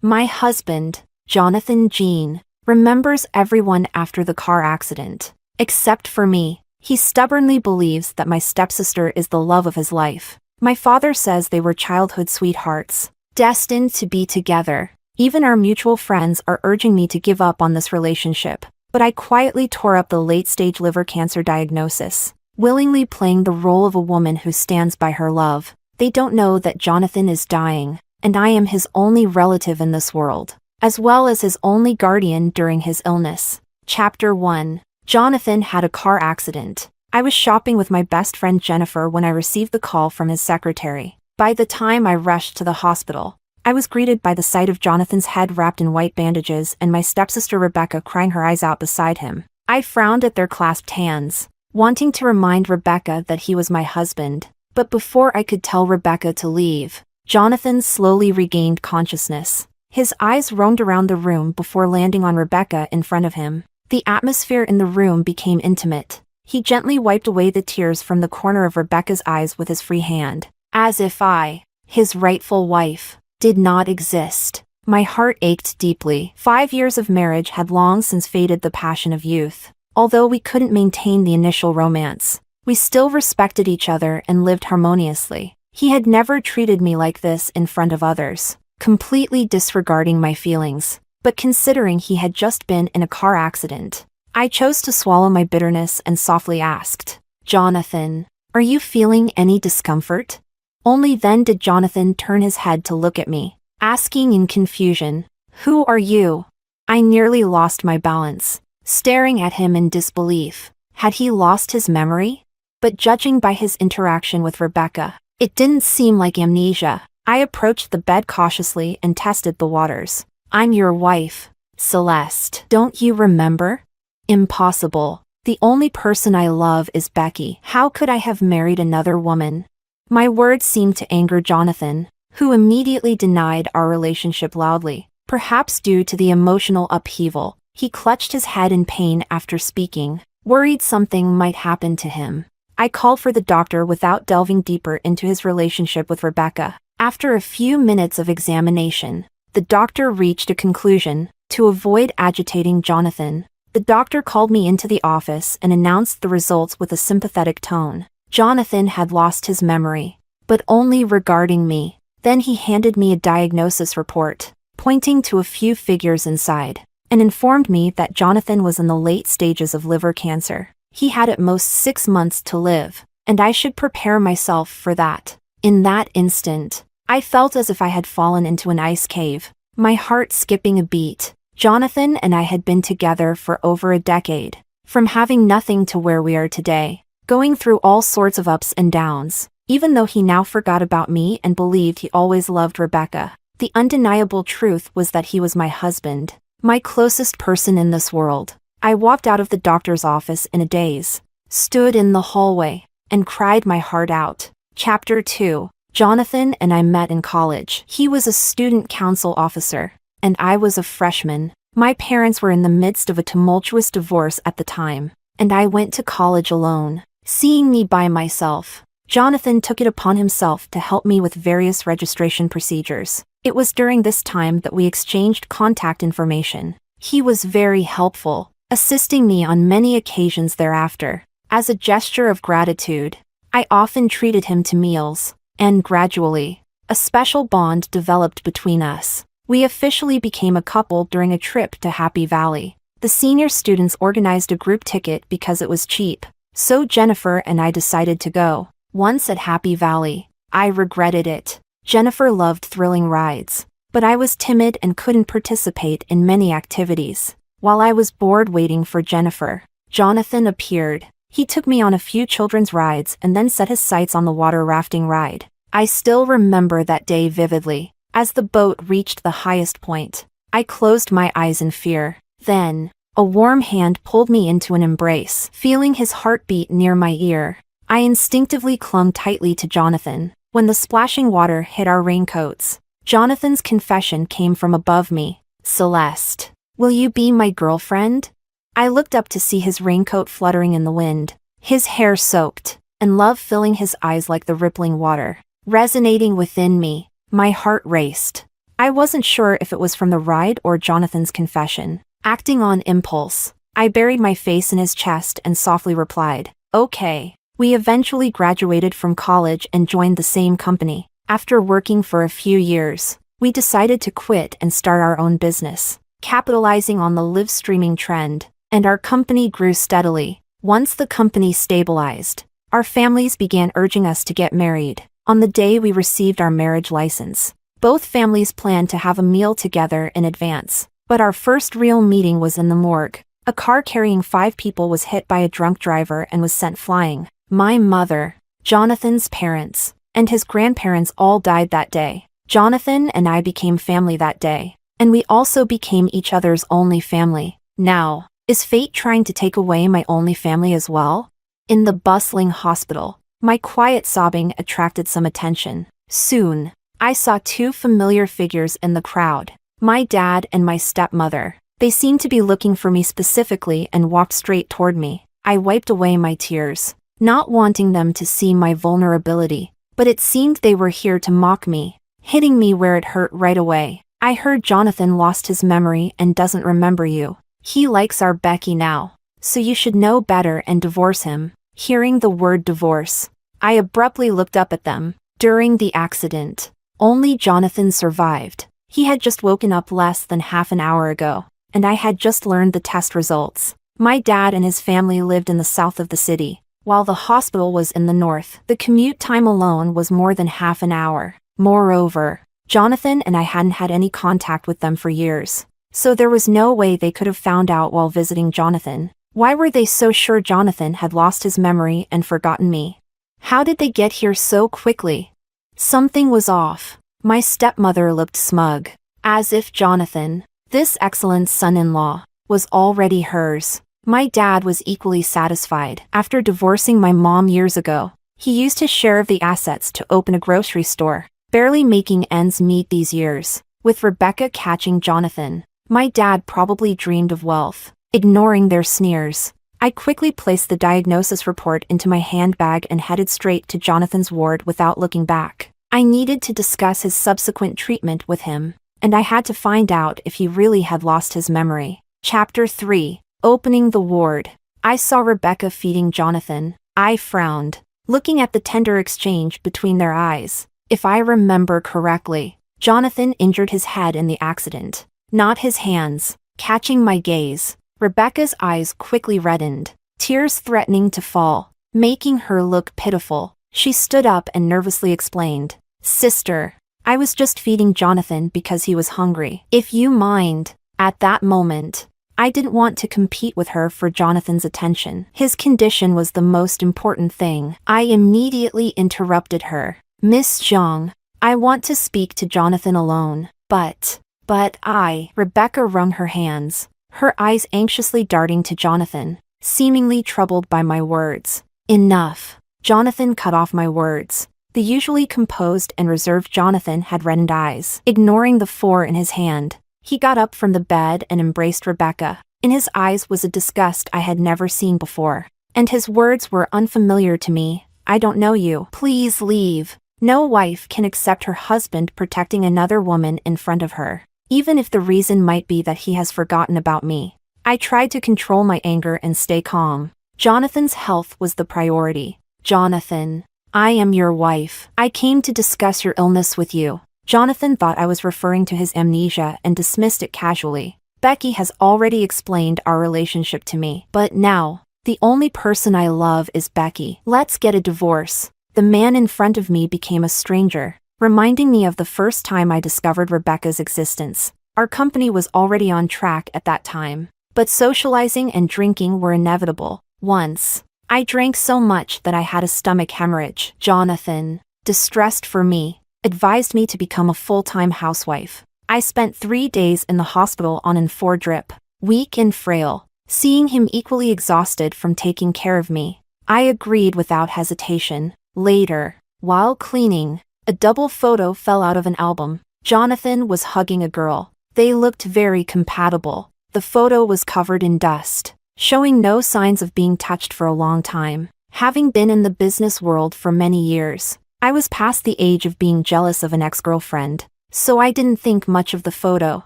My husband, Jonathan Jean, remembers everyone after the car accident. Except for me. He stubbornly believes that my stepsister is the love of his life. My father says they were childhood sweethearts, destined to be together. Even our mutual friends are urging me to give up on this relationship. But I quietly tore up the late-stage liver cancer diagnosis, willingly playing the role of a woman who stands by her love. They don't know that Jonathan is dying, and I am his only relative in this world, as well as his only guardian during his illness. Chapter 1. Jonathan had a car accident. I was shopping with my best friend Jennifer when I received the call from his secretary. By the time I rushed to the hospital, I was greeted by the sight of Jonathan's head wrapped in white bandages and my stepsister Rebecca crying her eyes out beside him. I frowned at their clasped hands, wanting to remind Rebecca that he was my husband. But before I could tell Rebecca to leave, Jonathan slowly regained consciousness. His eyes roamed around the room before landing on Rebecca in front of him. The atmosphere in the room became intimate. He gently wiped away the tears from the corner of Rebecca's eyes with his free hand, as if I, his rightful wife, did not exist. My heart ached deeply. 5 years of marriage had long since faded the passion of youth. Although we couldn't maintain the initial romance, we still respected each other and lived harmoniously. He had never treated me like this in front of others, completely disregarding my feelings. But considering he had just been in a car accident, I chose to swallow my bitterness and softly asked, "Jonathan, are you feeling any discomfort?" Only then did Jonathan turn his head to look at me, asking in confusion, "Who are you?" I nearly lost my balance, staring at him in disbelief. Had he lost his memory? But judging by his interaction with Rebecca, it didn't seem like amnesia. I approached the bed cautiously and tested the waters. "I'm your wife, Celeste. Don't you remember?" "Impossible. The only person I love is Becky. How could I have married another woman?" My words seemed to anger Jonathan, who immediately denied our relationship loudly. Perhaps due to the emotional upheaval, he clutched his head in pain after speaking, worried something might happen to him. I called for the doctor without delving deeper into his relationship with Rebecca. After a few minutes of examination, the doctor reached a conclusion. To avoid agitating Jonathan, the doctor called me into the office and announced the results with a sympathetic tone. Jonathan had lost his memory, but only regarding me. Then he handed me a diagnosis report, pointing to a few figures inside, and informed me that Jonathan was in the late stages of liver cancer. He had at most 6 months to live, and I should prepare myself for that. In that instant, I felt as if I had fallen into an ice cave, my heart skipping a beat. Jonathan and I had been together for over a decade, from having nothing to where we are today, going through all sorts of ups and downs. Even though he now forgot about me and believed he always loved Rebecca, the undeniable truth was that he was my husband, my closest person in this world. I walked out of the doctor's office in a daze, stood in the hallway, and cried my heart out. Chapter 2. Jonathan and I met in college. He was a student council officer, and I was a freshman. My parents were in the midst of a tumultuous divorce at the time, and I went to college alone. Seeing me by myself, Jonathan took it upon himself to help me with various registration procedures. It was during this time that we exchanged contact information. He was very helpful, assisting me on many occasions thereafter. As a gesture of gratitude, I often treated him to meals, and gradually, a special bond developed between us. We officially became a couple during a trip to Happy Valley. The senior students organized a group ticket because it was cheap, so Jennifer and I decided to go. Once at Happy Valley, I regretted it. Jennifer loved thrilling rides, but I was timid and couldn't participate in many activities. While I was bored waiting for Jennifer, Jonathan appeared. He took me on a few children's rides and then set his sights on the water rafting ride. I still remember that day vividly. As the boat reached the highest point, I closed my eyes in fear. Then, a warm hand pulled me into an embrace. Feeling his heartbeat near my ear, I instinctively clung tightly to Jonathan. When the splashing water hit our raincoats, Jonathan's confession came from above me. "Celeste, will you be my girlfriend?" I looked up to see his raincoat fluttering in the wind, his hair soaked, and love filling his eyes like the rippling water. Resonating within me, my heart raced. I wasn't sure if it was from the ride or Jonathan's confession. Acting on impulse, I buried my face in his chest and softly replied, "Okay." We eventually graduated from college and joined the same company. After working for a few years, we decided to quit and start our own business, capitalizing on the live streaming trend, and our company grew steadily. Once the company stabilized, our families began urging us to get married. On the day we received our marriage license, both families planned to have a meal together in advance, but our first real meeting was in the morgue. A car carrying 5 people was hit by a drunk driver and was sent flying. My mother, Jonathan's parents, and his grandparents all died that day. Jonathan and I became family that day, and we also became each other's only family. Now, is fate trying to take away my only family as well? In the bustling hospital, my quiet sobbing attracted some attention. Soon, I saw 2 familiar figures in the crowd, my dad and my stepmother. They seemed to be looking for me specifically and walked straight toward me. I wiped away my tears, not wanting them to see my vulnerability, but it seemed they were here to mock me, hitting me where it hurt right away. I heard Jonathan lost his memory and doesn't remember you. He likes our Becky now, so you should know better and divorce him. Hearing the word divorce, I abruptly looked up at them. During the accident, only Jonathan survived. He had just woken up less than half an hour ago, and I had just learned the test results. My dad and his family lived in the south of the city, while the hospital was in the north. The commute time alone was more than half an hour. Moreover, Jonathan and I hadn't had any contact with them for years, so there was no way they could have found out while visiting Jonathan. Why were they so sure Jonathan had lost his memory and forgotten me? How did they get here so quickly? Something was off. My stepmother looked smug, as if Jonathan, this excellent son-in-law, was already hers. My dad was equally satisfied. After divorcing my mom years ago, he used his share of the assets to open a grocery store, barely making ends meet these years. With Rebecca catching Jonathan, my dad probably dreamed of wealth. Ignoring their sneers, I quickly placed the diagnosis report into my handbag and headed straight to Jonathan's ward without looking back. I needed to discuss his subsequent treatment with him, and I had to find out if he really had lost his memory. Chapter 3. Opening the ward. I saw Rebecca feeding Jonathan. I frowned, looking at the tender exchange between their eyes. If I remember correctly, Jonathan injured his head in the accident, not his hands. Catching my gaze, Rebecca's eyes quickly reddened, tears threatening to fall, making her look pitiful. She stood up and nervously explained, "Sister, I was just feeding Jonathan because he was hungry. If you mind." At that moment, I didn't want to compete with her for Jonathan's attention. His condition was the most important thing. I immediately interrupted her. "Miss Zhang, I want to speak to Jonathan alone." But Rebecca wrung her hands, her eyes anxiously darting to Jonathan, seemingly troubled by my words. "Enough." Jonathan cut off my words. The usually composed and reserved Jonathan had reddened eyes. Ignoring the 4 in his hand, he got up from the bed and embraced Rebecca. In his eyes was a disgust I had never seen before, and his words were unfamiliar to me. "I don't know you. Please leave." No wife can accept her husband protecting another woman in front of her, even if the reason might be that he has forgotten about me. I tried to control my anger and stay calm. Jonathan's health was the priority. "Jonathan, I am your wife. I came to discuss your illness with you." Jonathan thought I was referring to his amnesia and dismissed it casually. "Becky has already explained our relationship to me. But now, the only person I love is Becky. Let's get a divorce." The man in front of me became a stranger, reminding me of the first time I discovered Rebecca's existence. Our company was already on track at that time, but socializing and drinking were inevitable. Once, I drank so much that I had a stomach hemorrhage. Jonathan, distressed for me, advised me to become a full-time housewife. I spent 3 days in the hospital on an 4 drip, weak and frail, seeing him equally exhausted from taking care of me. I agreed without hesitation. Later, while cleaning, a double photo fell out of an album. Jonathan was hugging a girl. They looked very compatible. The photo was covered in dust, showing no signs of being touched for a long time. Having been in the business world for many years, I was past the age of being jealous of an ex-girlfriend. so I didn't think much of the photo,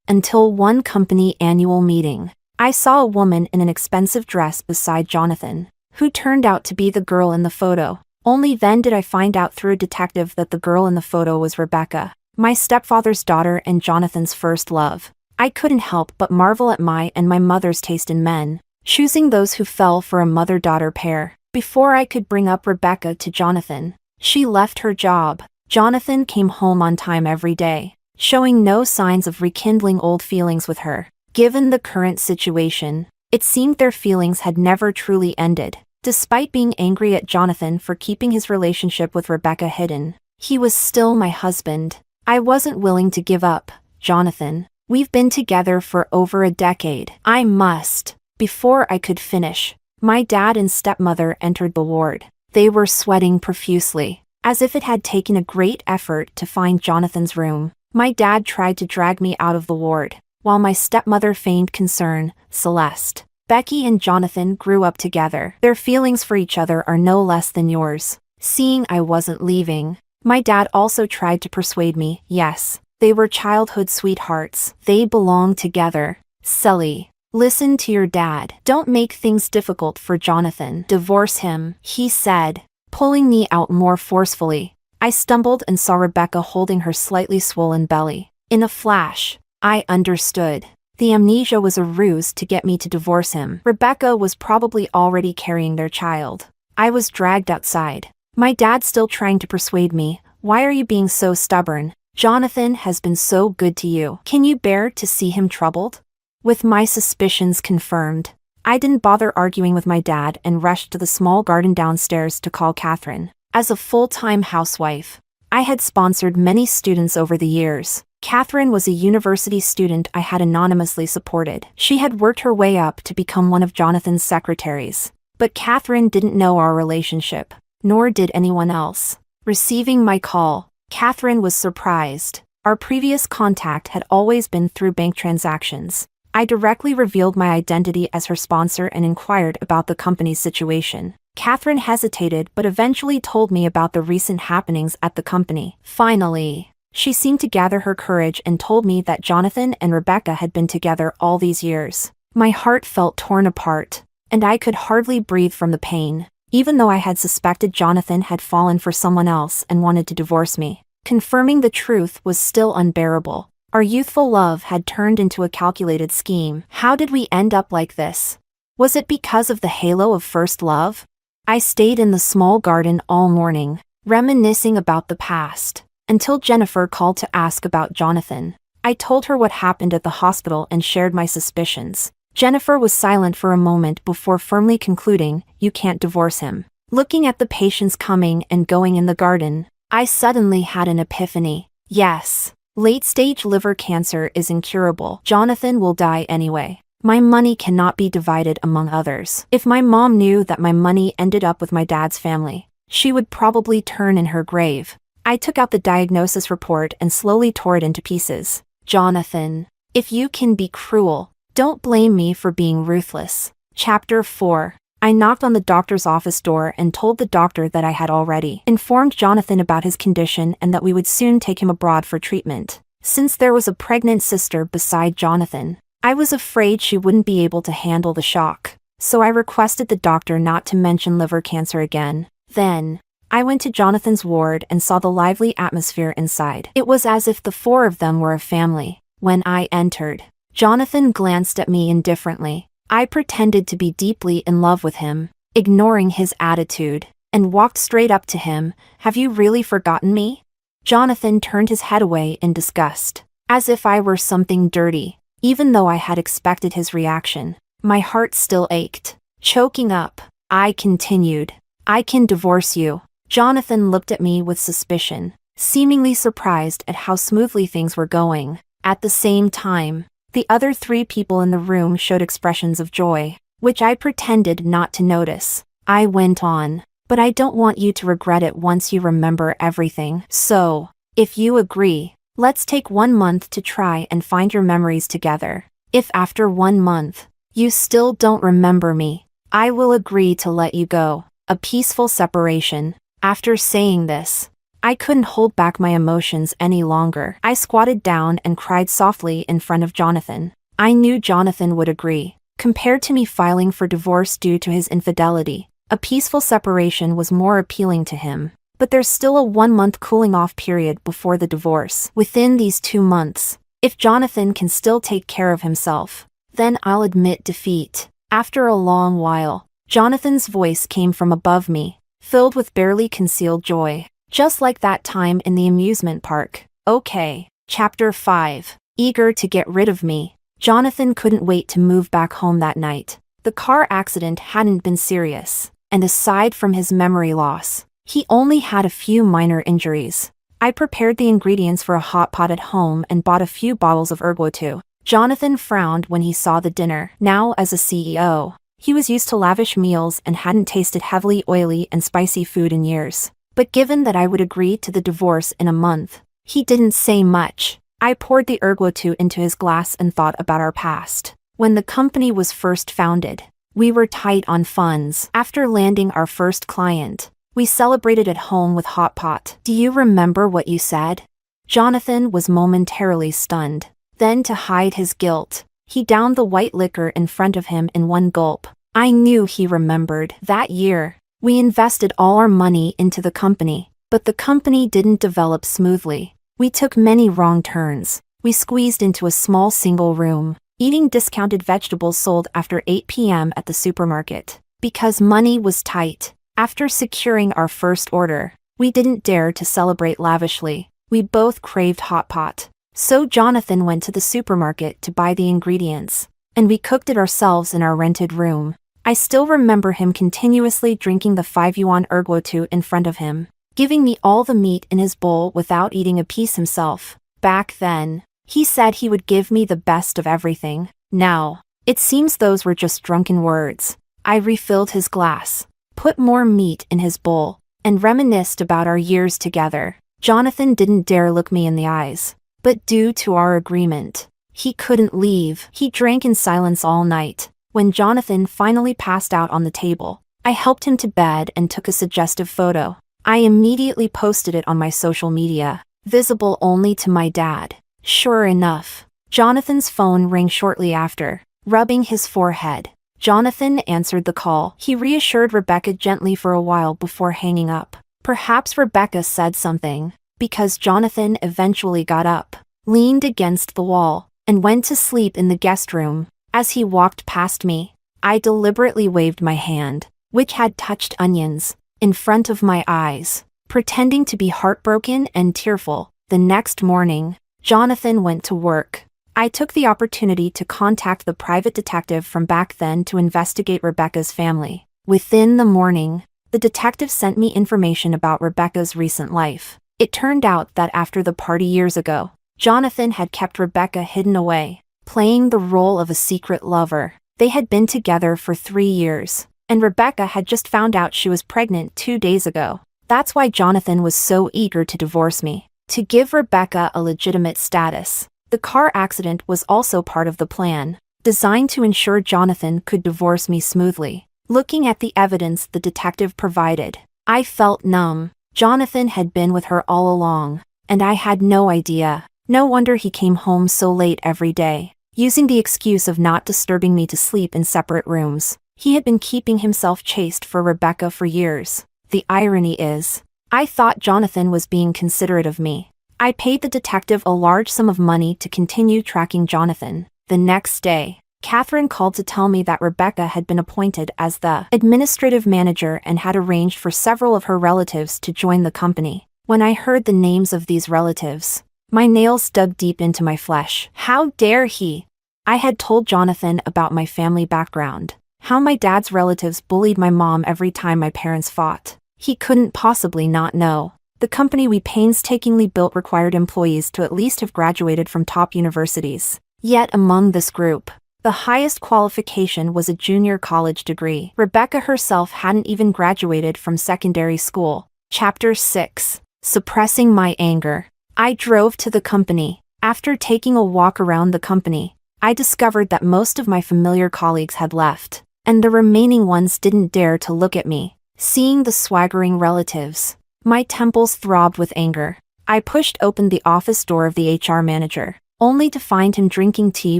until one company annual meeting. I saw a woman in an expensive dress beside Jonathan, who turned out to be the girl in the photo. Only then did I find out through a detective that the girl in the photo was Rebecca, my stepfather's daughter and Jonathan's first love. I couldn't help but marvel at my and my mother's taste in men, choosing those who fell for a mother-daughter pair. Before I could bring up Rebecca to Jonathan, she left her job. Jonathan came home on time every day, showing no signs of rekindling old feelings with her. Given the current situation, it seemed their feelings had never truly ended. Despite being angry at Jonathan for keeping his relationship with Rebecca hidden, he was still my husband. I wasn't willing to give up, Jonathan. We've been together for over a decade. I must. Before I could finish, my dad and stepmother entered the ward. They were sweating profusely, as if it had taken a great effort to find Jonathan's room. My dad tried to drag me out of the ward, while my stepmother feigned concern. Celeste, Becky and Jonathan grew up together. Their feelings for each other are no less than yours. Seeing I wasn't leaving, my dad also tried to persuade me. Yes, they were childhood sweethearts. They belonged together. Sully, listen to your dad. Don't make things difficult for Jonathan. Divorce him, he said, pulling me out more forcefully. I stumbled and saw Rebecca holding her slightly swollen belly. In a flash, I understood. The amnesia was a ruse to get me to divorce him. Rebecca was probably already carrying their child. I was dragged outside, my dad still trying to persuade me. Why are you being so stubborn? Jonathan has been so good to you. Can you bear to see him troubled? With my suspicions confirmed, I didn't bother arguing with my dad and rushed to the small garden downstairs to call Catherine. As a full-time housewife, I had sponsored many students over the years. Catherine was a university student I had anonymously supported. She had worked her way up to become one of Jonathan's secretaries. But Catherine didn't know our relationship, nor did anyone else. Receiving my call, Catherine was surprised. Our previous contact had always been through bank transactions. I directly revealed my identity as her sponsor and inquired about the company's situation. Catherine hesitated but eventually told me about the recent happenings at the company. Finally, she seemed to gather her courage and told me that Jonathan and Rebecca had been together all these years. My heart felt torn apart, and I could hardly breathe from the pain. Even though I had suspected Jonathan had fallen for someone else and wanted to divorce me, confirming the truth was still unbearable. Our youthful love had turned into a calculated scheme. How did we end up like this? Was it because of the halo of first love? I stayed in the small garden all morning, reminiscing about the past, until Jennifer called to ask about Jonathan. I told her what happened at the hospital and shared my suspicions. Jennifer was silent for a moment before firmly concluding, "You can't divorce him." Looking at the patients coming and going in the garden, I suddenly had an epiphany. Yes, late-stage liver cancer is incurable. Jonathan will die anyway. My money cannot be divided among others. If my mom knew that my money ended up with my dad's family, she would probably turn in her grave. I took out the diagnosis report and slowly tore it into pieces. Jonathan, if you can be cruel, don't blame me for being ruthless. Chapter 4. I knocked on the doctor's office door and told the doctor that I had already informed Jonathan about his condition and that we would soon take him abroad for treatment. Since there was a pregnant sister beside Jonathan, I was afraid she wouldn't be able to handle the shock, so I requested the doctor not to mention liver cancer again. Then, I went to Jonathan's ward and saw the lively atmosphere inside. It was as if the four of them were a family. When I entered, Jonathan glanced at me indifferently. I pretended to be deeply in love with him, ignoring his attitude, and walked straight up to him. "Have you really forgotten me?" Jonathan turned his head away in disgust, as if I were something dirty. Even though I had expected his reaction, my heart still ached. Choking up, I continued, "I can divorce you." Jonathan looked at me with suspicion, seemingly surprised at how smoothly things were going. At the same time, the other three people in the room showed expressions of joy, which I pretended not to notice. I went on, "But I don't want you to regret it once you remember everything. So, if you agree, let's take 1 month to try and find your memories together. If after 1 month, you still don't remember me, I will agree to let you go. A peaceful separation." After saying this, I couldn't hold back my emotions any longer. I squatted down and cried softly in front of Jonathan. I knew Jonathan would agree. Compared to me filing for divorce due to his infidelity, a peaceful separation was more appealing to him. But there's still a 1-month cooling-off period before the divorce. Within these 2 months, if Jonathan can still take care of himself, then I'll admit defeat. After a long while, Jonathan's voice came from above me, filled with barely concealed joy. Just like that time in the amusement park. Okay. Chapter 5. Eager to get rid of me, Jonathan couldn't wait to move back home that night. The car accident hadn't been serious, and aside from his memory loss, he only had a few minor injuries. I prepared the ingredients for a hot pot at home and bought a few bottles of ergot. Jonathan frowned when he saw the dinner. Now, as a CEO, he was used to lavish meals and hadn't tasted heavily oily and spicy food in years. But given that I would agree to the divorce in a month, he didn't say much. I poured the ergot into his glass and thought about our past. When the company was first founded, we were tight on funds. After landing our first client, we celebrated at home with hot pot. Do you remember what you said? Jonathan was momentarily stunned. Then, to hide his guilt, he downed the white liquor in front of him in one gulp. I knew he remembered. That year, we invested all our money into the company, but the company didn't develop smoothly. We took many wrong turns. We squeezed into a small single room, eating discounted vegetables sold after 8 p.m. at the supermarket. Because money was tight. After securing our first order, we didn't dare to celebrate lavishly. We both craved hot pot. So Jonathan went to the supermarket to buy the ingredients, and we cooked it ourselves in our rented room. I still remember him continuously drinking the 5-yuan ergot in front of him, giving me all the meat in his bowl without eating a piece himself. Back then, he said he would give me the best of everything. Now, it seems those were just drunken words. I refilled his glass, put more meat in his bowl, and reminisced about our years together. Jonathan didn't dare look me in the eyes. But due to our agreement, he couldn't leave. He drank in silence all night. When Jonathan finally passed out on the table, I helped him to bed and took a suggestive photo. I immediately posted it on my social media, visible only to my dad. Sure enough, Jonathan's phone rang shortly after. Rubbing his forehead, Jonathan answered the call. He reassured Rebecca gently for a while before hanging up. Perhaps Rebecca said something, because Jonathan eventually got up, leaned against the wall, and went to sleep in the guest room. As he walked past me, I deliberately waved my hand, which had touched onions, in front of my eyes, pretending to be heartbroken and tearful. The next morning, Jonathan went to work. I took the opportunity to contact the private detective from back then to investigate Rebecca's family. Within the morning, the detective sent me information about Rebecca's recent life. It turned out that after the party years ago, Jonathan had kept Rebecca hidden away, playing the role of a secret lover. They had been together for 3 years, and Rebecca had just found out she was pregnant 2 days ago. That's why Jonathan was so eager to divorce me, to give Rebecca a legitimate status. The car accident was also part of the plan, designed to ensure Jonathan could divorce me smoothly. Looking at the evidence the detective provided, I felt numb. Jonathan had been with her all along, and I had no idea. No wonder he came home so late every day, using the excuse of not disturbing me to sleep in separate rooms. He had been keeping himself chaste for Rebecca for years. The irony is, I thought Jonathan was being considerate of me. I paid the detective a large sum of money to continue tracking Jonathan. The next day, Catherine called to tell me that Rebecca had been appointed as the administrative manager and had arranged for several of her relatives to join the company. When I heard the names of these relatives, my nails dug deep into my flesh. How dare he? I had told Jonathan about my family background, how my dad's relatives bullied my mom every time my parents fought. He couldn't possibly not know. The company we painstakingly built required employees to at least have graduated from top universities. Yet among this group, the highest qualification was a junior college degree. Rebecca herself hadn't even graduated from secondary school. Chapter 6. Suppressing my anger. I drove to the company. After taking a walk around the company, I discovered that most of my familiar colleagues had left, and the remaining ones didn't dare to look at me. Seeing the swaggering relatives, My temples throbbed with anger. I pushed open the office door of the HR manager, only to find him drinking tea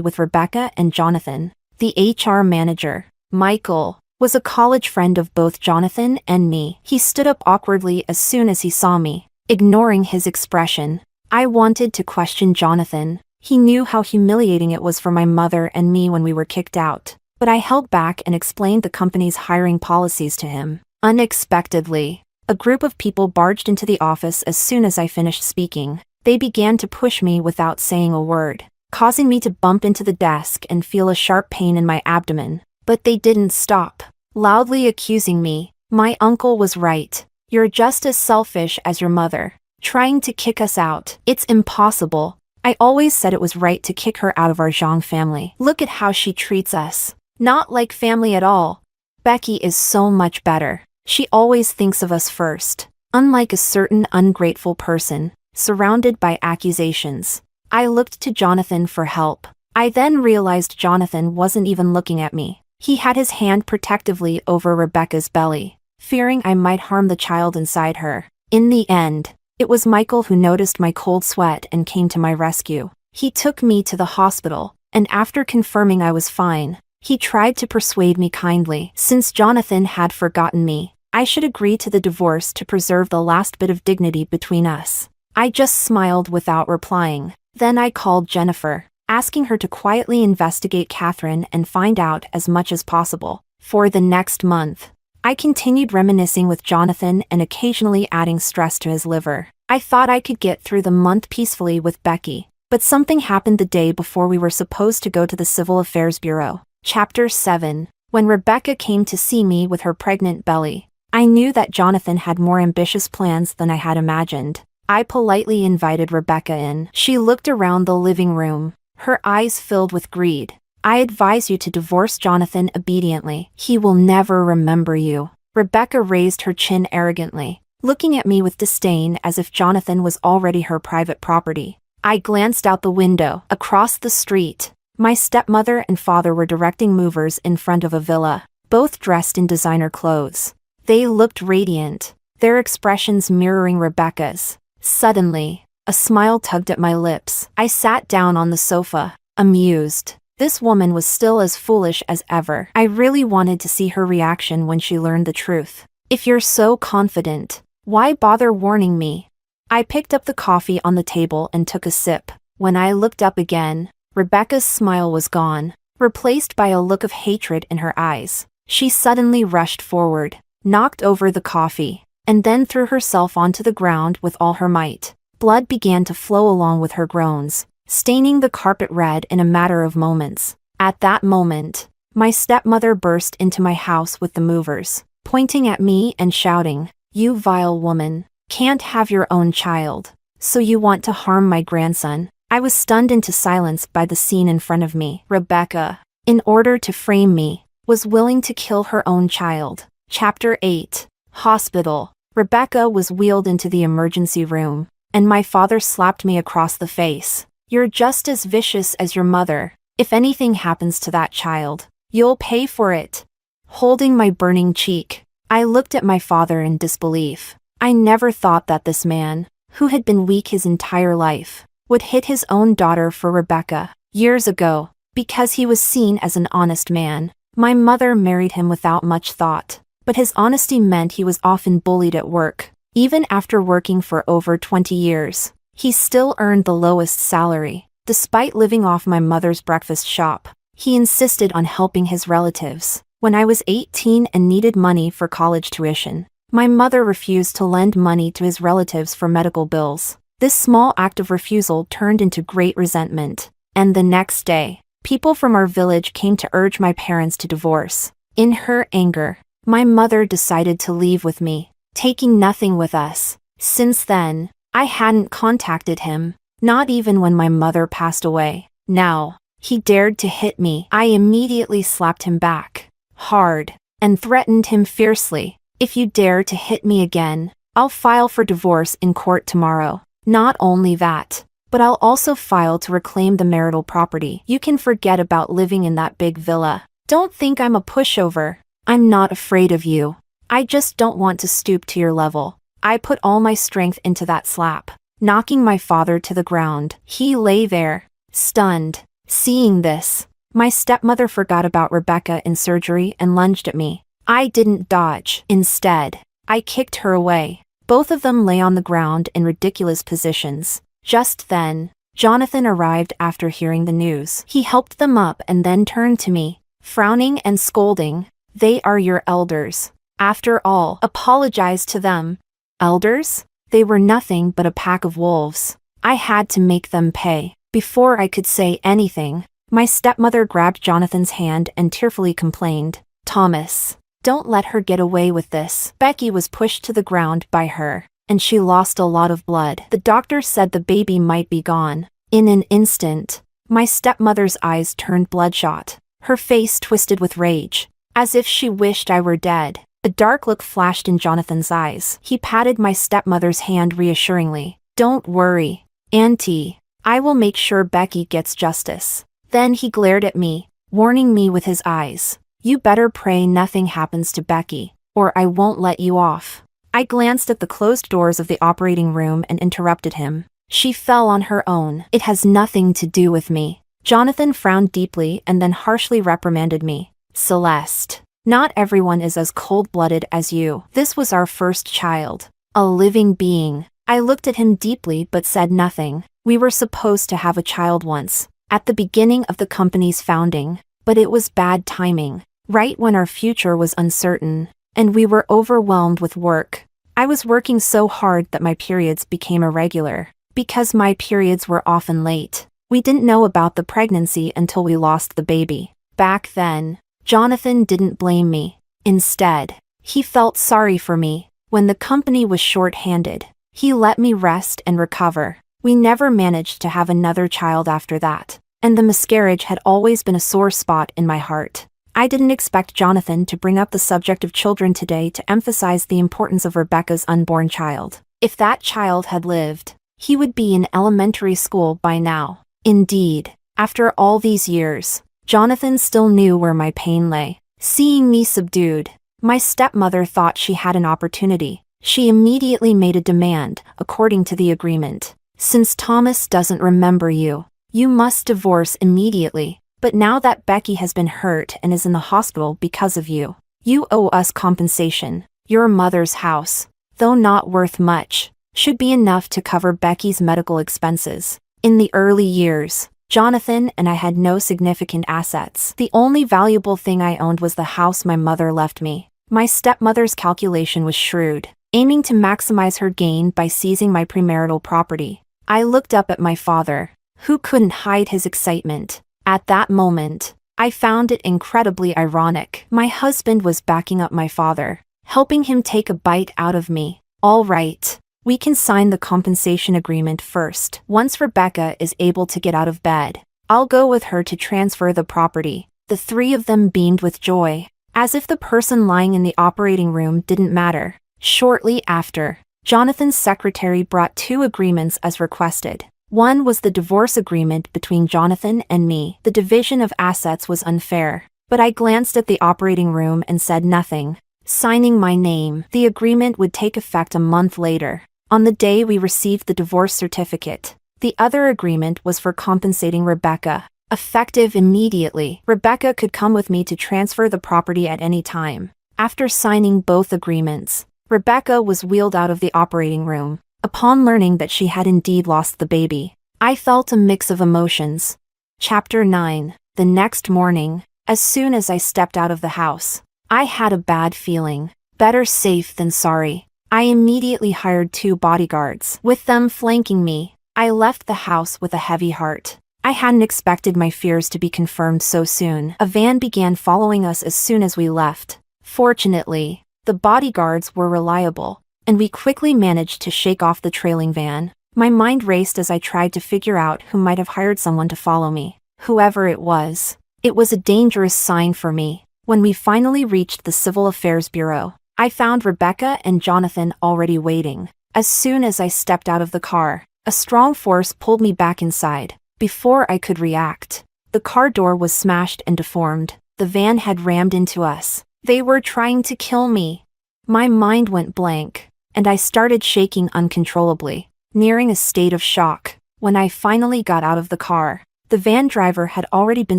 with Rebecca and Jonathan. The HR manager, Michael, was a college friend of both Jonathan and me. He stood up awkwardly as soon as he saw me, ignoring his expression. I wanted to question Jonathan. He knew how humiliating it was for my mother and me when we were kicked out, but I held back and explained the company's hiring policies to him. Unexpectedly, a group of people barged into the office as soon as I finished speaking. They began to push me without saying a word, causing me to bump into the desk and feel a sharp pain in my abdomen. But they didn't stop, loudly accusing me. My uncle was right. You're just as selfish as your mother, trying to kick us out. It's impossible. I always said it was right to kick her out of our Zhang family. Look at how she treats us. Not like family at all. Becky is so much better. She always thinks of us first. Unlike a certain ungrateful person, surrounded by accusations. I looked to Jonathan for help. I then realized Jonathan wasn't even looking at me. He had his hand protectively over Rebecca's belly, fearing I might harm the child inside her. In the end, it was Michael who noticed my cold sweat and came to my rescue. He took me to the hospital, and after confirming I was fine, he tried to persuade me kindly. Since Jonathan had forgotten me, I should agree to the divorce to preserve the last bit of dignity between us. I just smiled without replying. Then I called Jennifer, asking her to quietly investigate Catherine and find out as much as possible. For the next month, I continued reminiscing with Jonathan and occasionally adding stress to his liver. I thought I could get through the month peacefully with Becky, but something happened the day before we were supposed to go to the Civil Affairs Bureau. Chapter 7. When Rebecca came to see me with her pregnant belly, I knew that Jonathan had more ambitious plans than I had imagined. I politely invited Rebecca in. She looked around the living room, her eyes filled with greed. I advise you to divorce Jonathan obediently. He will never remember you. Rebecca raised her chin arrogantly, looking at me with disdain as if Jonathan was already her private property. I glanced out the window. Across the street, my stepmother and father were directing movers in front of a villa, both dressed in designer clothes. They looked radiant, their expressions mirroring Rebecca's. Suddenly, a smile tugged at my lips. I sat down on the sofa, amused. This woman was still as foolish as ever. I really wanted to see her reaction when she learned the truth. If you're so confident, why bother warning me? I picked up the coffee on the table and took a sip. When I looked up again, Rebecca's smile was gone, replaced by a look of hatred in her eyes. She suddenly rushed forward, knocked over the coffee, and then threw herself onto the ground with all her might. Blood began to flow along with her groans, staining the carpet red in a matter of moments. At that moment, my stepmother burst into my house with the movers, pointing at me and shouting, "You vile woman, can't have your own child, so you want to harm my grandson." I was stunned into silence by the scene in front of me. Rebecca, in order to frame me, was willing to kill her own child. Chapter 8. Hospital. Rebecca was wheeled into the emergency room, and my father slapped me across the face. "You're just as vicious as your mother. If anything happens to that child, you'll pay for it." Holding my burning cheek, I looked at my father in disbelief. I never thought that this man, who had been weak his entire life, would hit his own daughter for Rebecca. Years ago, because he was seen as an honest man, my mother married him without much thought. But his honesty meant he was often bullied at work. Even after working for over 20 years, he still earned the lowest salary. Despite living off my mother's breakfast shop, he insisted on helping his relatives. When I was 18 and needed money for college tuition, my mother refused to lend money to his relatives for medical bills. This small act of refusal turned into great resentment, and the next day, people from our village came to urge my parents to divorce. In her anger, my mother decided to leave with me, taking nothing with us. Since then, I hadn't contacted him, not even when my mother passed away. Now, he dared to hit me. I immediately slapped him back, hard, and threatened him fiercely. "If you dare to hit me again, I'll file for divorce in court tomorrow. Not only that, but I'll also file to reclaim the marital property. You can forget about living in that big villa. Don't think I'm a pushover. I'm not afraid of you. I just don't want to stoop to your level." I put all my strength into that slap, knocking my father to the ground. He lay there, stunned. Seeing this, my stepmother forgot about Rebecca in surgery and lunged at me. I didn't dodge. Instead, I kicked her away. Both of them lay on the ground in ridiculous positions. Just then, Jonathan arrived after hearing the news. He helped them up and then turned to me, frowning and scolding. They are your elders. After all, apologize to them. Elders? They were nothing but a pack of wolves. I had to make them pay. Before I could say anything, my stepmother grabbed Jonathan's hand and tearfully complained, "Thomas, don't let her get away with this." Becky was pushed to the ground by her, and she lost a lot of blood. The doctor said the baby might be gone. In an instant, my stepmother's eyes turned bloodshot. Her face twisted with rage, as if she wished I were dead. A dark look flashed in Jonathan's eyes. He patted my stepmother's hand reassuringly. "Don't worry, Auntie. I will make sure Becky gets justice." Then he glared at me, warning me with his eyes. "You better pray nothing happens to Becky, or I won't let you off." I glanced at the closed doors of the operating room and interrupted him. "She fell on her own. It has nothing to do with me." Jonathan frowned deeply and then harshly reprimanded me. "Celeste, not everyone is as cold-blooded as you. This was our first child, a living being." I looked at him deeply but said nothing. We were supposed to have a child once, at the beginning of the company's founding, but it was bad timing, right when our future was uncertain, and we were overwhelmed with work. I was working so hard that my periods became irregular. Because my periods were often late, we didn't know about the pregnancy until we lost the baby. Back then, Jonathan didn't blame me. Instead, he felt sorry for me. When the company was short-handed, he let me rest and recover. We never managed to have another child after that, and the miscarriage had always been a sore spot in my heart. I didn't expect Jonathan to bring up the subject of children today to emphasize the importance of Rebecca's unborn child. If that child had lived, he would be in elementary school by now. Indeed, after all these years, Jonathan still knew where my pain lay. Seeing me subdued, my stepmother thought she had an opportunity. She immediately made a demand, according to the agreement. "Since Thomas doesn't remember you, you must divorce immediately. But now that Becky has been hurt and is in the hospital because of you, you owe us compensation. Your mother's house, though not worth much, should be enough to cover Becky's medical expenses." In the early years, Jonathan and I had no significant assets. The only valuable thing I owned was the house my mother left me. My stepmother's calculation was shrewd, aiming to maximize her gain by seizing my premarital property. I looked up at my father, who couldn't hide his excitement. At that moment, I found it incredibly ironic. My husband was backing up my father, helping him take a bite out of me. "All right, we can sign the compensation agreement first. Once Rebecca is able to get out of bed, I'll go with her to transfer the property." The three of them beamed with joy, as if the person lying in the operating room didn't matter. Shortly after, Jonathan's secretary brought 2 agreements as requested. One was the divorce agreement between Jonathan and me. The division of assets was unfair, but I glanced at the operating room and said nothing. Signing my name, the agreement would take effect a month later, on the day we received the divorce certificate. The other agreement was for compensating Rebecca. Effective immediately, Rebecca could come with me to transfer the property at any time. After signing both agreements, Rebecca was wheeled out of the operating room. Upon learning that she had indeed lost the baby, I felt a mix of emotions. Chapter 9. The next morning, as soon as I stepped out of the house, I had a bad feeling. Better safe than sorry. I immediately hired 2 bodyguards. With them flanking me, I left the house with a heavy heart. I hadn't expected my fears to be confirmed so soon. A van began following us as soon as we left. Fortunately, the bodyguards were reliable, and we quickly managed to shake off the trailing van. My mind raced as I tried to figure out who might have hired someone to follow me. Whoever it was a dangerous sign for me. When we finally reached the Civil Affairs Bureau, I found Rebecca and Jonathan already waiting. As soon as I stepped out of the car, a strong force pulled me back inside. Before I could react, the car door was smashed and deformed. The van had rammed into us. They were trying to kill me. My mind went blank, and I started shaking uncontrollably, nearing a state of shock. When I finally got out of the car, the van driver had already been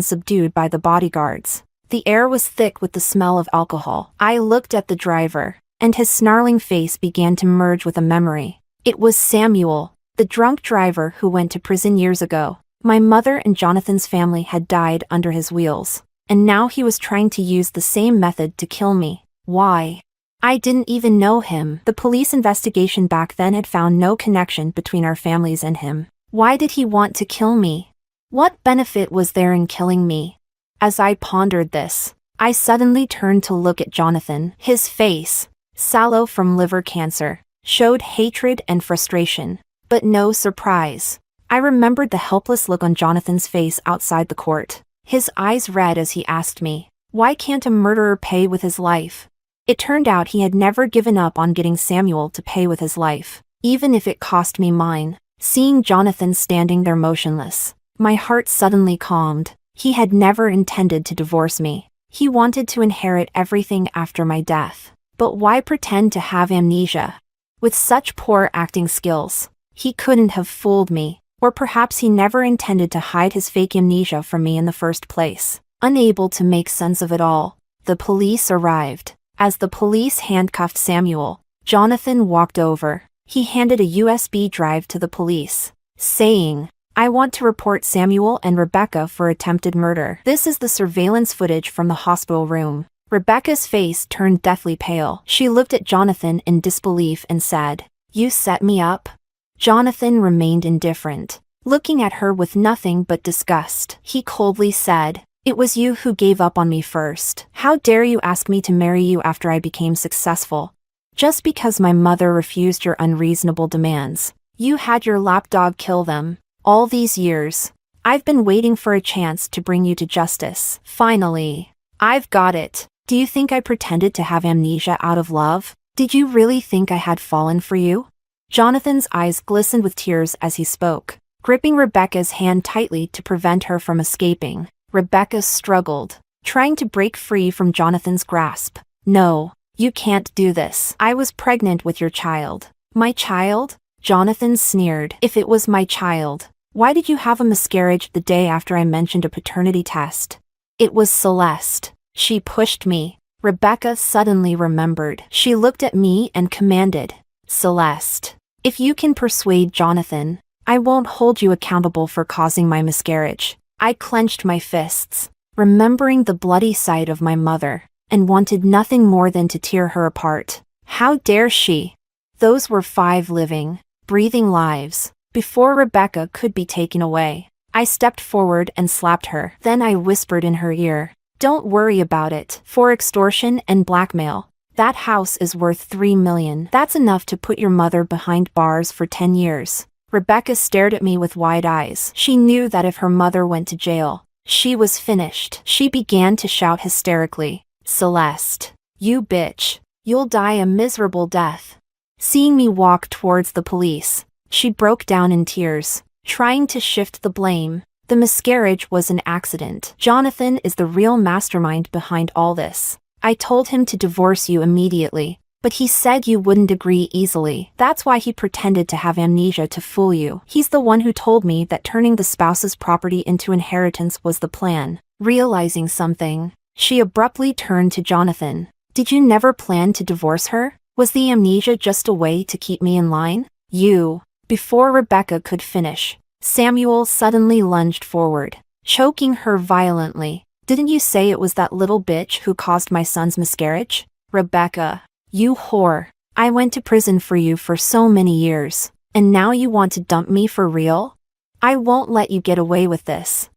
subdued by the bodyguards. The air was thick with the smell of alcohol. I looked at the driver, and his snarling face began to merge with a memory. It was Samuel, the drunk driver who went to prison years ago. My mother and Jonathan's family had died under his wheels, and now he was trying to use the same method to kill me. Why? I didn't even know him. The police investigation back then had found no connection between our families and him. Why did he want to kill me? What benefit was there in killing me? As I pondered this, I suddenly turned to look at Jonathan. His face, sallow from liver cancer, showed hatred and frustration, but no surprise. I remembered the helpless look on Jonathan's face outside the court. His eyes red as he asked me, "Why can't a murderer pay with his life?" It turned out he had never given up on getting Samuel to pay with his life, even if it cost me mine. Seeing Jonathan standing there motionless, my heart suddenly calmed. He had never intended to divorce me. He wanted to inherit everything after my death. But why pretend to have amnesia? With such poor acting skills, he couldn't have fooled me. Or perhaps he never intended to hide his fake amnesia from me in the first place. Unable to make sense of it all, the police arrived. As the police handcuffed Samuel, Jonathan walked over. He handed a USB drive to the police, saying, "I want to report Samuel and Rebecca for attempted murder." This is the surveillance footage from the hospital room. Rebecca's face turned deathly pale. She looked at Jonathan in disbelief and said, "You set me up?" Jonathan remained indifferent, looking at her with nothing but disgust. He coldly said, "It was you who gave up on me first. How dare you ask me to marry you after I became successful? Just because my mother refused your unreasonable demands, you had your lapdog kill them. All these years, I've been waiting for a chance to bring you to justice. Finally, I've got it. Do you think I pretended to have amnesia out of love? Did you really think I had fallen for you?" Jonathan's eyes glistened with tears as he spoke, gripping Rebecca's hand tightly to prevent her from escaping. Rebecca struggled, trying to break free from Jonathan's grasp. "No, you can't do this. I was pregnant with your child." "My child?" Jonathan sneered. "If it was my child, why did you have a miscarriage the day after I mentioned a paternity test?" "It was Celeste. She pushed me." Rebecca suddenly remembered. She looked at me and commanded, "Celeste, if you can persuade Jonathan, I won't hold you accountable for causing my miscarriage." I clenched my fists, remembering the bloody sight of my mother, and wanted nothing more than to tear her apart. How dare she? Those were 5 living, breathing lives, before Rebecca could be taken away. I stepped forward and slapped her. Then I whispered in her ear, "Don't worry about it. For extortion and blackmail, that house is worth $3 million. That's enough to put your mother behind bars for 10 years. Rebecca stared at me with wide eyes. She knew that if her mother went to jail, she was finished. She began to shout hysterically, "Celeste, you bitch. You'll die a miserable death." Seeing me walk towards the police, she broke down in tears, trying to shift the blame. The miscarriage was an accident. Jonathan is the real mastermind behind all this. I told him to divorce you immediately, but he said you wouldn't agree easily. That's why he pretended to have amnesia to fool you. He's the one who told me that turning the spouse's property into inheritance was the plan. Realizing something, she abruptly turned to Jonathan. "Did you never plan to divorce her? Was the amnesia just a way to keep me in line?" "You." Before Rebecca could finish, Samuel suddenly lunged forward, choking her violently. "Didn't you say it was that little bitch who caused my son's miscarriage?" "Rebecca, you whore. I went to prison for you for so many years, and now you want to dump me for real? I won't let you get away with this."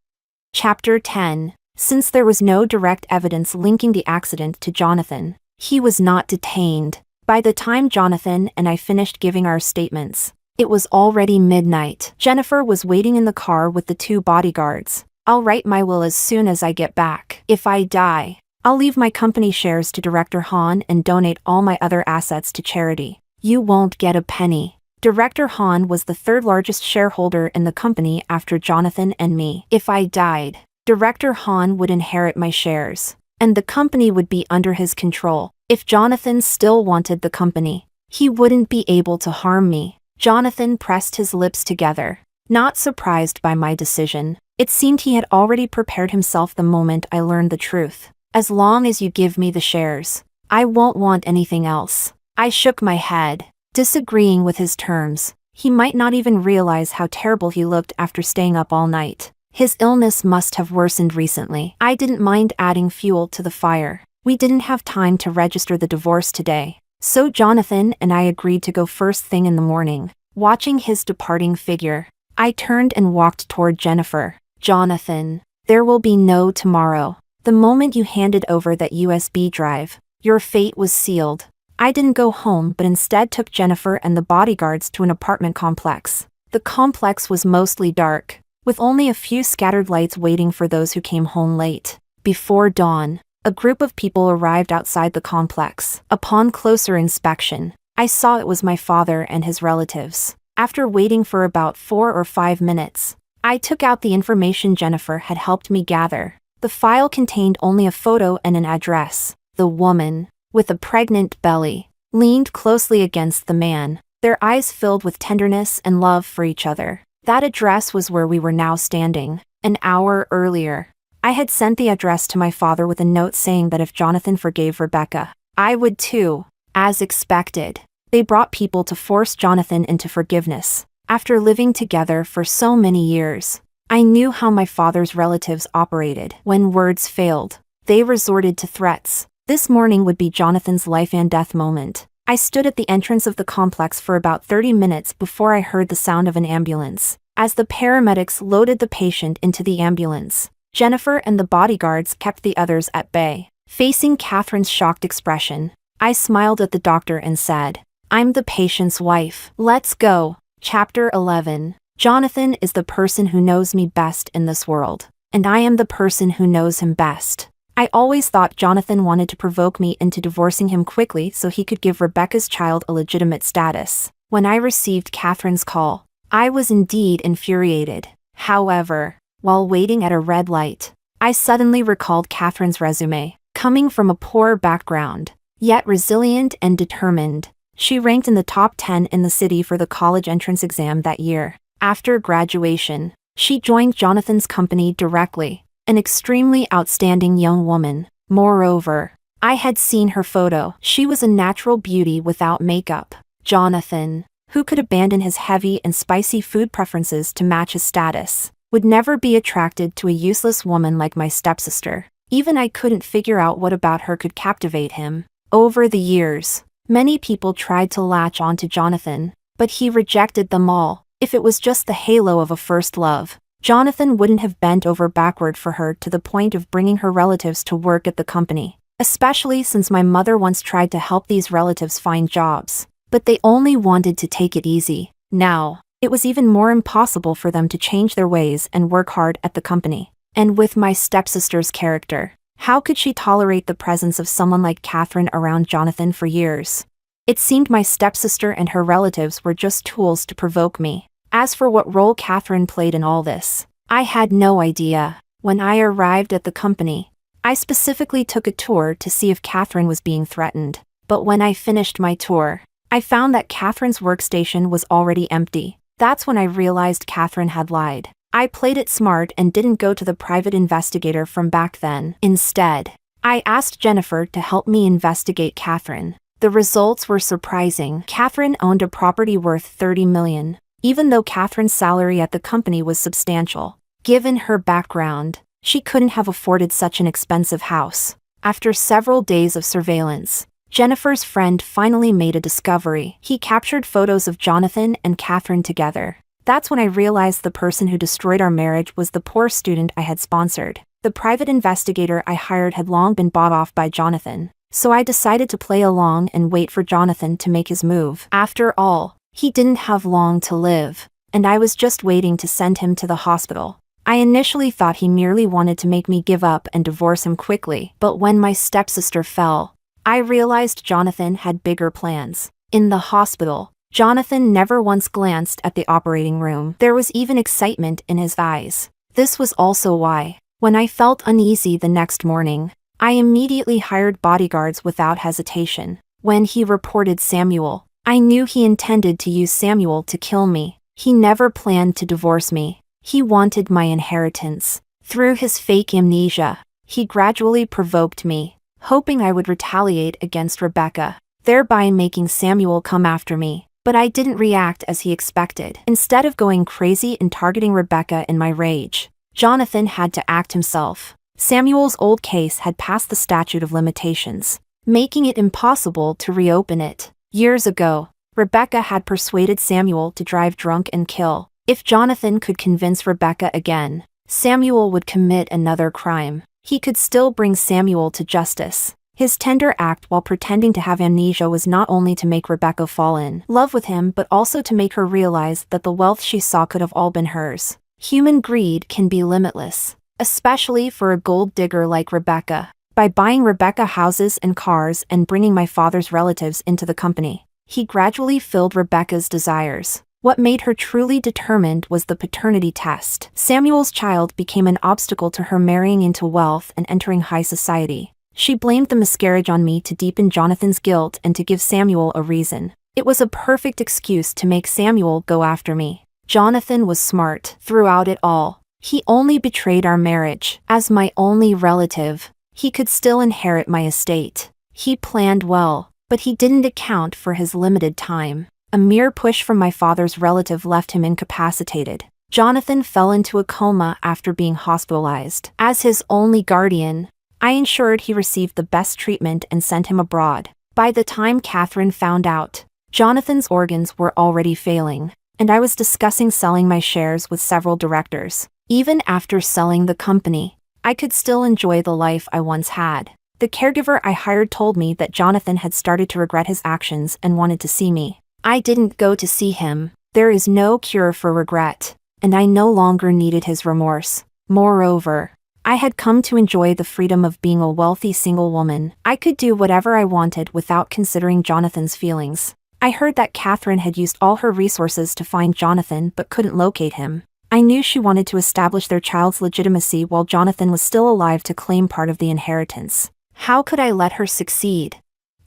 Chapter 10. Since there was no direct evidence linking the accident to Jonathan, he was not detained. By the time Jonathan and I finished giving our statements, it was already midnight. Jennifer was waiting in the car with the 2 bodyguards. "I'll write my will as soon as I get back. If I die, I'll leave my company shares to Director Hahn and donate all my other assets to charity. You won't get a penny." Director Hahn was the 3rd largest shareholder in the company after Jonathan and me. If I died, Director Hahn would inherit my shares, and the company would be under his control. If Jonathan still wanted the company, He wouldn't be able to harm me. Jonathan pressed his lips together, not surprised by my decision. It seemed he had already prepared himself the moment I learned the truth. As long as you give me the shares, I won't want anything else. I shook my head, disagreeing with his terms. He might not even realize how terrible he looked after staying up all night. His illness must have worsened recently. I didn't mind adding fuel to the fire. We didn't have time to register the divorce today, so Jonathan and I agreed to go first thing in the morning. Watching his departing figure, I turned and walked toward Jennifer. Jonathan, there will be no tomorrow. The moment you handed over that USB drive, your fate was sealed. I didn't go home but instead took Jennifer and the bodyguards to an apartment complex. The complex was mostly dark, with only a few scattered lights waiting for those who came home late. Before dawn, a group of people arrived outside the complex. Upon closer inspection, I saw it was my father and his relatives. After waiting for about 4 or 5 minutes, I took out the information Jennifer had helped me gather. The file contained only a photo and an address. The woman, with a pregnant belly, leaned closely against the man, their eyes filled with tenderness and love for each other. That address was where we were now standing. An hour earlier, I had sent the address to my father with a note saying that if Jonathan forgave Rebecca, I would too. As expected, they brought people to force Jonathan into forgiveness. After living together for so many years, I knew how my father's relatives operated. When words failed, they resorted to threats. This morning would be Jonathan's life and death moment. I stood at the entrance of the complex for about 30 minutes before I heard the sound of an ambulance. As the paramedics loaded the patient into the ambulance, Jennifer and the bodyguards kept the others at bay. Facing Catherine's shocked expression, I smiled at the doctor and said, "I'm the patient's wife. Let's go." Chapter 11. Jonathan is the person who knows me best in this world, and I am the person who knows him best. I always thought Jonathan wanted to provoke me into divorcing him quickly so he could give Rebecca's child a legitimate status. When I received Catherine's call, I was indeed infuriated. However, while waiting at a red light, I suddenly recalled Catherine's resume. Coming from a poor background, yet resilient and determined, she ranked in the top 10 in the city for the college entrance exam that year. After graduation, she joined Jonathan's company directly. An extremely outstanding young woman. Moreover, I had seen her photo. She was a natural beauty without makeup. Jonathan, who could abandon his heavy and spicy food preferences to match his status, would never be attracted to a useless woman like my stepsister. Even I couldn't figure out what about her could captivate him. Over the years, many people tried to latch onto Jonathan, but he rejected them all. If it was just the halo of a first love, Jonathan wouldn't have bent over backward for her to the point of bringing her relatives to work at the company, especially since my mother once tried to help these relatives find jobs, but they only wanted to take it easy. Now, it was even more impossible for them to change their ways and work hard at the company. And with my stepsister's character, how could she tolerate the presence of someone like Catherine around Jonathan for years? It seemed my stepsister and her relatives were just tools to provoke me. As for what role Catherine played in all this, I had no idea. When I arrived at the company, I specifically took a tour to see if Catherine was being threatened. But when I finished my tour, I found that Catherine's workstation was already empty. That's when I realized Catherine had lied. I played it smart and didn't go to the private investigator from back then. Instead, I asked Jennifer to help me investigate Catherine. The results were surprising. Catherine owned a property worth $30 million. Even though Catherine's salary at the company was substantial. Given her background, she couldn't have afforded such an expensive house. After several days of surveillance, Jennifer's friend finally made a discovery. He captured photos of Jonathan and Catherine together. That's when I realized the person who destroyed our marriage was the poor student I had sponsored. The private investigator I hired had long been bought off by Jonathan, so I decided to play along and wait for Jonathan to make his move. After all, he didn't have long to live, and I was just waiting to send him to the hospital. I initially thought he merely wanted to make me give up and divorce him quickly, but when my stepsister fell, I realized Jonathan had bigger plans. In the hospital, Jonathan never once glanced at the operating room. There was even excitement in his eyes. This was also why, when I felt uneasy the next morning, I immediately hired bodyguards without hesitation. When he reported Samuel, I knew he intended to use Samuel to kill me. He never planned to divorce me. He wanted my inheritance. Through his fake amnesia, he gradually provoked me, hoping I would retaliate against Rebecca, thereby making Samuel come after me. But I didn't react as he expected. Instead of going crazy and targeting Rebecca in my rage, Jonathan had to act himself. Samuel's old case had passed the statute of limitations, making it impossible to reopen it. Years ago, Rebecca had persuaded Samuel to drive drunk and kill. If Jonathan could convince Rebecca again, Samuel would commit another crime. He could still bring Samuel to justice. His tender act while pretending to have amnesia was not only to make Rebecca fall in love with him but also to make her realize that the wealth she saw could have all been hers. Human greed can be limitless, especially for a gold digger like Rebecca. By buying Rebecca houses and cars and bringing my father's relatives into the company, he gradually filled Rebecca's desires. What made her truly determined was the paternity test. Samuel's child became an obstacle to her marrying into wealth and entering high society. She blamed the miscarriage on me to deepen Jonathan's guilt and to give Samuel a reason. It was a perfect excuse to make Samuel go after me. Jonathan was smart throughout it all. He only betrayed our marriage. As my only relative, he could still inherit my estate. He planned well, but he didn't account for his limited time. A mere push from my father's relative left him incapacitated. Jonathan fell into a coma after being hospitalized. As his only guardian, I ensured he received the best treatment and sent him abroad. By the time Catherine found out, Jonathan's organs were already failing, and I was discussing selling my shares with several directors. Even after selling the company, I could still enjoy the life I once had. The caregiver I hired told me that Jonathan had started to regret his actions and wanted to see me. I didn't go to see him. There is no cure for regret, and I no longer needed his remorse. Moreover, I had come to enjoy the freedom of being a wealthy single woman. I could do whatever I wanted without considering Jonathan's feelings. I heard that Catherine had used all her resources to find Jonathan but couldn't locate him. I knew she wanted to establish their child's legitimacy while Jonathan was still alive to claim part of the inheritance. How could I let her succeed?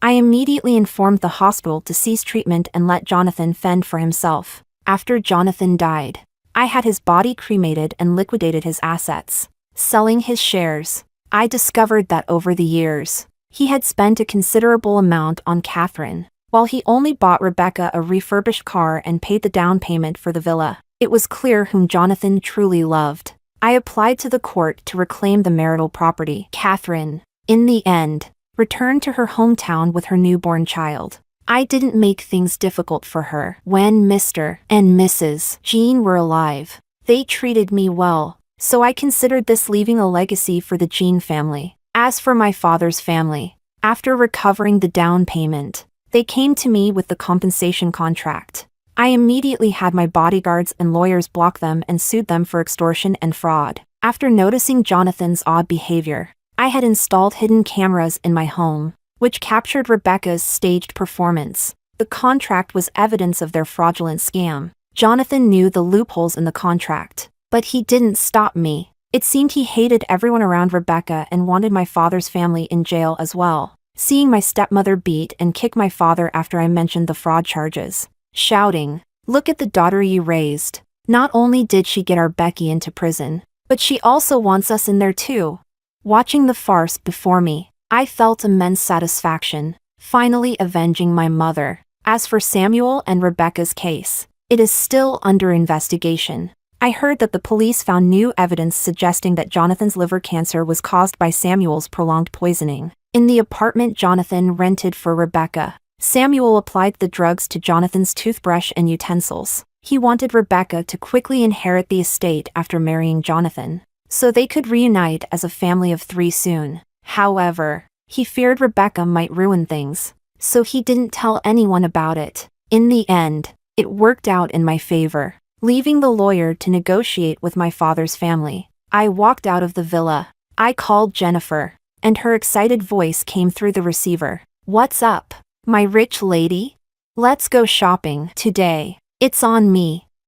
I immediately informed the hospital to cease treatment and let Jonathan fend for himself. After Jonathan died, I had his body cremated and liquidated his assets. Selling his shares, I discovered that over the years, he had spent a considerable amount on Catherine, while he only bought Rebecca a refurbished car and paid the down payment for the villa. It was clear whom Jonathan truly loved. I applied to the court to reclaim the marital property. Catherine, in the end, returned to her hometown with her newborn child. I didn't make things difficult for her. When Mr. and Mrs. Jean were alive, they treated me well. So I considered this leaving a legacy for the Jean family. As for my father's family, after recovering the down payment, they came to me with the compensation contract. I immediately had my bodyguards and lawyers block them and sued them for extortion and fraud. After noticing Jonathan's odd behavior, I had installed hidden cameras in my home, which captured Rebecca's staged performance. The contract was evidence of their fraudulent scam. Jonathan knew the loopholes in the contract, but he didn't stop me. It seemed he hated everyone around Rebecca and wanted my father's family in jail as well. Seeing my stepmother beat and kick my father after I mentioned the fraud charges, shouting, "Look at the daughter you raised. Not only did she get our Becky into prison, but she also wants us in there too." Watching the farce before me, I felt immense satisfaction, finally avenging my mother. As for Samuel and Rebecca's case, it is still under investigation. I heard that the police found new evidence suggesting that Jonathan's liver cancer was caused by Samuel's prolonged poisoning. In the apartment Jonathan rented for Rebecca, Samuel applied the drugs to Jonathan's toothbrush and utensils. He wanted Rebecca to quickly inherit the estate after marrying Jonathan, so they could reunite as a family of 3 soon. However, he feared Rebecca might ruin things, so he didn't tell anyone about it. In the end, it worked out in my favor. Leaving the lawyer to negotiate with my father's family, I walked out of the villa. I called Jennifer, and her excited voice came through the receiver. "What's up, my rich lady? Let's go shopping today. It's on me."